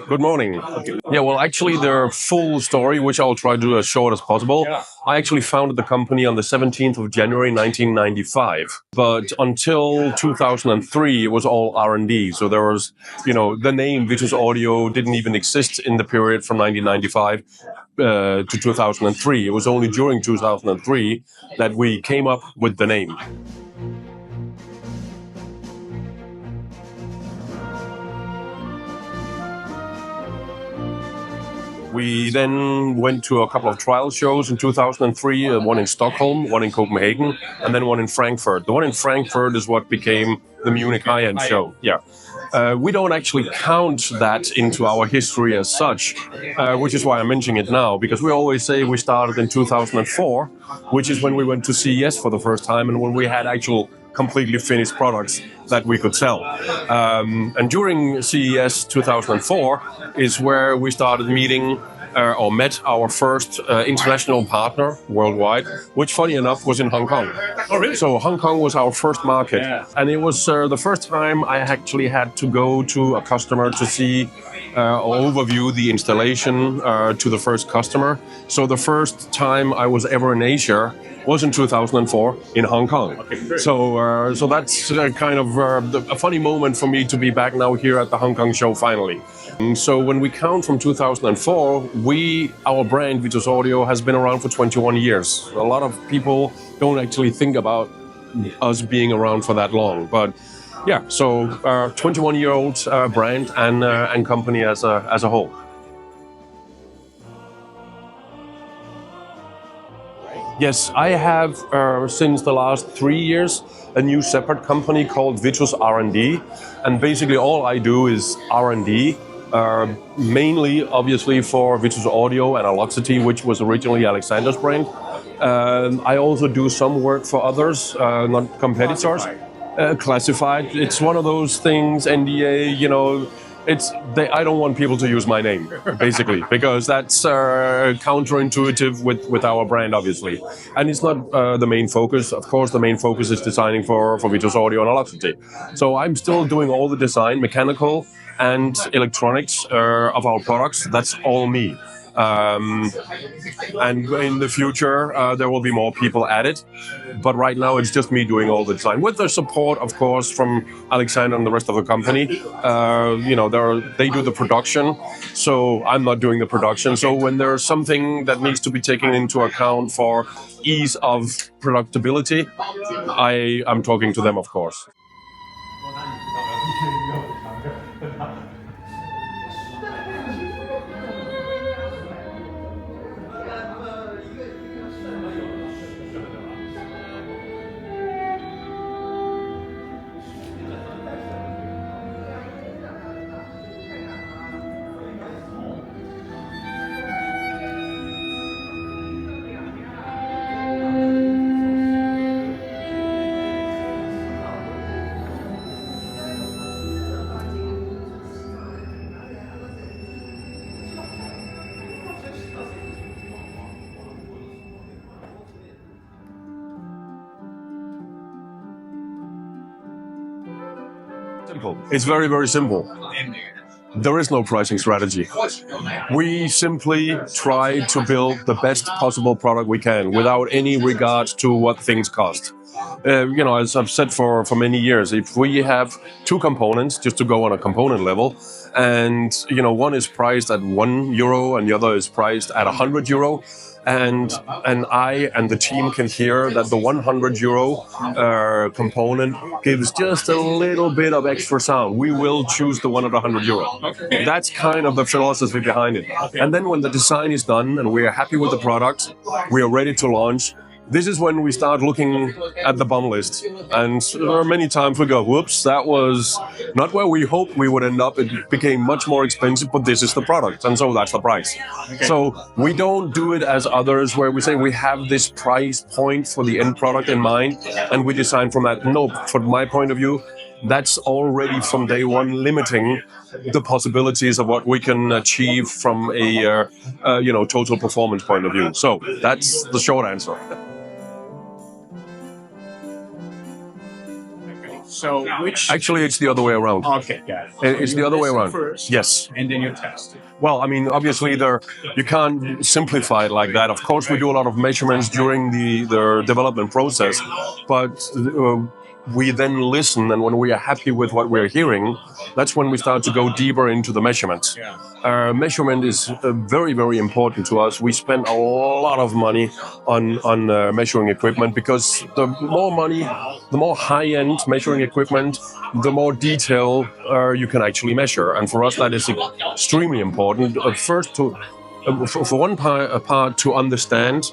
Good morning. Yeah, well, actually, the full story, which I'll try to do as short as possible. I actually founded the company on the 17th of January, 1995. But until 2003, it was all R&D. So there was, the name Vitus Audio didn't even exist in the period from 1995 to 2003. It was only during 2003 that we came up with the name. We then went to a couple of trial shows in 2003, one in Stockholm, one in Copenhagen, and then one in Frankfurt. The one in Frankfurt is what became the Munich high-end show. Yeah. We don't actually count that into our history as such, which is why I'm mentioning it now, because we always say we started in 2004, which is when we went to CES for the first time and when we had actual completely finished products that we could sell. And during CES 2004 is where we started meeting or met our first international partner worldwide, which funny enough was in Hong Kong. Oh, really? So Hong Kong was our first market. Yeah. And it was the first time I actually had to go to a customer to see or overview the installation to the first customer. So the first time I was ever in Asia was in 2004 in Hong Kong. Okay, so that's kind of a funny moment for me to be back now here at the Hong Kong show finally. So when we count from 2004, our brand Vitus Audio has been around for 21 years. A lot of people don't actually think about us being around for that long, but yeah, so 21-year-old brand and company as a whole. Yes, I have since the last 3 years a new separate company called Vitus R&D, and basically all I do is R&D, mainly obviously for Vitus Audio and Aloxity, which was originally Alexander's brand. I also do some work for others, not competitors. Classified. It's one of those things, NDA, I don't want people to use my name, basically, because that's counterintuitive with our brand, obviously. And it's not the main focus. Of course, the main focus is designing for Vitus Audio and Aloxity. So I'm still doing all the design, mechanical and electronics of our products. That's all me. And in the future, there will be more people added. But right now, it's just me doing all the design, with the support, of course, from Alexander and the rest of the company. They do the production, so I'm not doing the production. So when there's something that needs to be taken into account for ease of productability, I'm talking to them, of course. Simple. It's very, very simple. There is no pricing strategy. We simply try to build the best possible product we can without any regard to what things cost. As I've said for many years, if we have two components, just to go on a component level, and one is priced at €1 and the other is priced at €100, and I and the team can hear that the €100 component gives just a little bit of extra sound, we will choose the one at €100. Okay. That's kind of the philosophy behind it. And then when the design is done and we are happy with the product, we are ready to launch, this is when we start looking at the bum list. And many times we go, whoops, that was not where we hoped we would end up. It became much more expensive, but this is the product. And so that's the price. Okay. So we don't do it as others where we say we have this price point for the end product in mind and we design from that. No, from my point of view, that's already from day one limiting the possibilities of what we can achieve from a total performance point of view. So that's the short answer. So which... Actually, it's the other way around. Okay, got it. It's So the you other way listen around. first, Yes. and then you test it. Well, I mean, obviously, you can't simplify it like that. Of course, we do a lot of measurements during the development process, but we then listen, and when we are happy with what we're hearing, that's when we start to go deeper into the measurements. Measurement is very, very important to us. We spend a lot of money on measuring equipment because the more money, the more high-end measuring equipment, the more detail you can actually measure. And for us, that is extremely important. First, for one part, to understand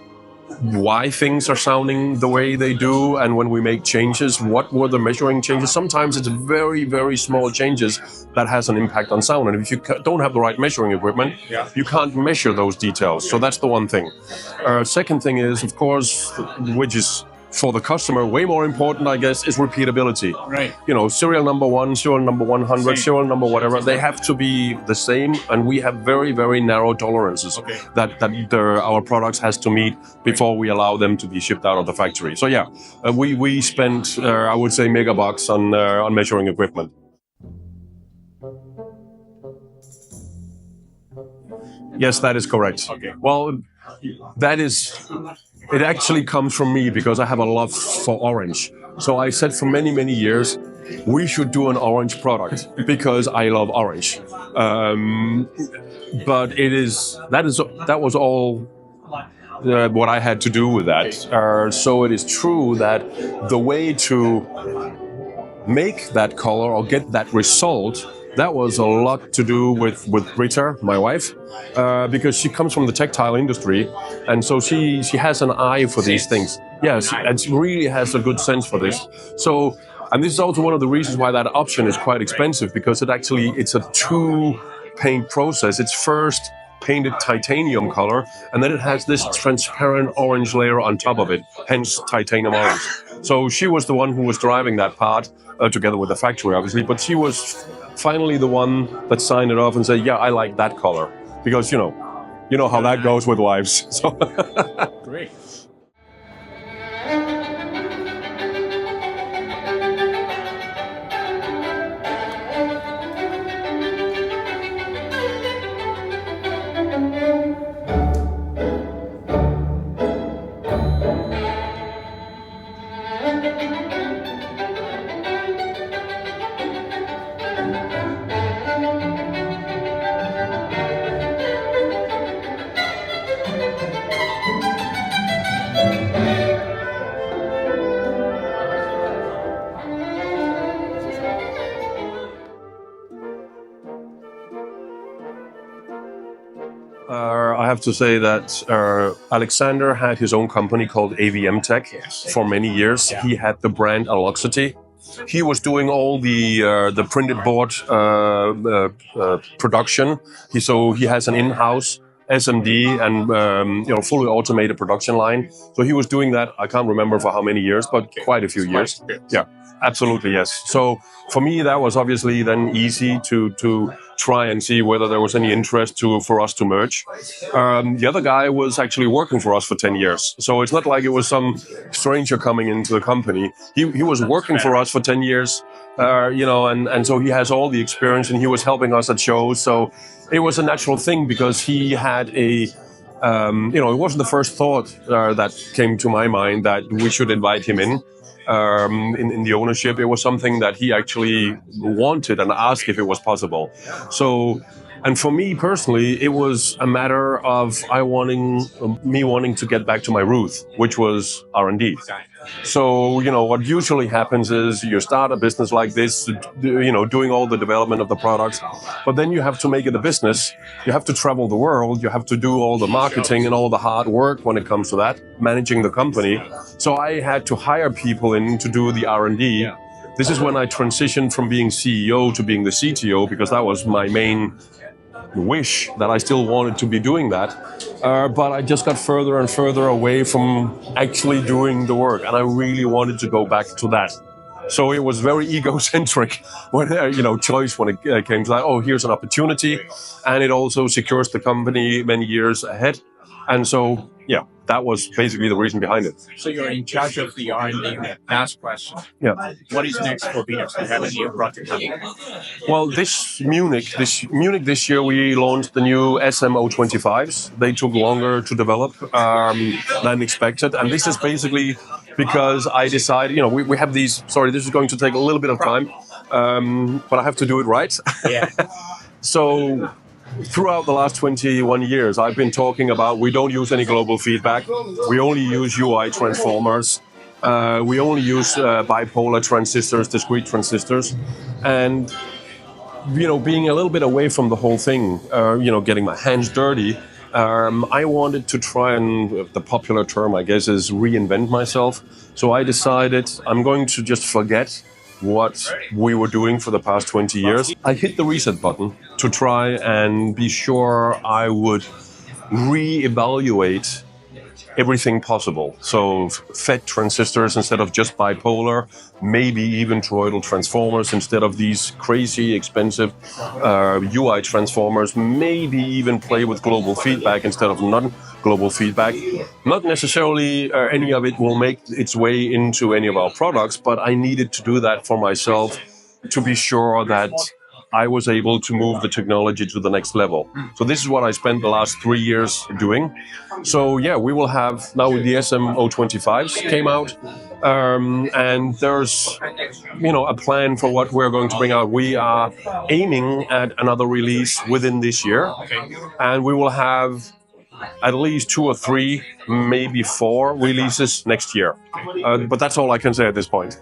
why things are sounding the way they do, and when we make changes, what were the measuring changes. Sometimes it's very, very small changes that has an impact on sound, and if you don't have the right measuring equipment, you can't measure those details. So that's the one thing. Second thing is, of course, which is for the customer way more important, I guess, is repeatability. Right. You know, serial number 1, serial number 100, Same. serial number whatever, they have to be the same, and we have very, very narrow tolerances that our products has to meet before we allow them to be shipped out of the factory. So yeah, we spent, I would say, megabucks on measuring equipment. Yes, that is correct. Okay. Well, it actually comes from me because I have a love for orange. So I said for many, many years, we should do an orange product because I love orange. But that was all what I had to do with that. So it is true that the way to make that color or get that result, that was a lot to do with Britta, my wife, because she comes from the textile industry, and so she has an eye for these things. Yes, and she really has a good sense for this. So, and this is also one of the reasons why that option is quite expensive, because it's a two-paint process. It's first painted titanium color, and then it has this transparent orange layer on top of it, hence titanium orange. So she was the one who was driving that part, together with the factory, obviously, but she was finally the one that signed it off and said, yeah, I like that color. Because, you know how that goes with wives. So Great. I have to say that Alexander had his own company called AVM Tech for many years. He had the brand Aloxity. He was doing all the printed board production. He has an in-house SMD and fully automated production line. So he was doing that. I can't remember for how many years, but quite a few years. Yeah, absolutely, yes. So for me, that was obviously then easy to try and see whether there was any interest for us to merge. The other guy was actually working for us for 10 years. So it's not like it was some stranger coming into the company. He was working for us for 10 years, and so he has all the experience, and he was helping us at shows. So it was a natural thing because he had it wasn't the first thought that came to my mind that we should invite him in the ownership. It was something that he actually wanted and asked if it was possible. So, and for me personally, it was a matter of me wanting to get back to my roots, which was R&D. So, what usually happens is you start a business like this, doing all the development of the products, but then you have to make it a business. You have to travel the world. You have to do all the marketing and all the hard work when it comes to that, managing the company. So I had to hire people in to do the R&D. This is when I transitioned from being CEO to being the CTO, because that was my main wish, that I still wanted to be doing that. But I just got further and further away from actually doing the work, and I really wanted to go back to that. So it was very egocentric when choice when it came to that. Oh, here's an opportunity, and it also secures the company many years ahead. And so, yeah, that was basically the reason behind it. So you're in charge of the R&D. Last question. Yeah. What is next for Vitus? Do you have a new project? Well, this Munich this year, we launched the new SM025s. They took longer to develop than expected. And this is basically because I decided, we have these, sorry, this is going to take a little bit of time, but I have to do it right. Yeah. So throughout the last 21 years, I've been talking about we don't use any global feedback. We only use UI transformers. We only use bipolar transistors, discrete transistors. And, being a little bit away from the whole thing, getting my hands dirty, I wanted to try and, the popular term, I guess, is reinvent myself. So I decided I'm going to just forget what we were doing for the past 20 years. I hit the reset button to try and be sure I would re-evaluate everything possible. So FET transistors instead of just bipolar, maybe even toroidal transformers instead of these crazy expensive UI transformers, maybe even play with global feedback instead of non-global feedback. Not necessarily any of it will make its way into any of our products, but I needed to do that for myself to be sure that I was able to move the technology to the next level. So this is what I spent the last 3 years doing. So yeah, we will have now the SM025s came out, and there's a plan for what we're going to bring out. We are aiming at another release within this year, and we will have at least 2 or 3, maybe 4 releases next year. But that's all I can say at this point.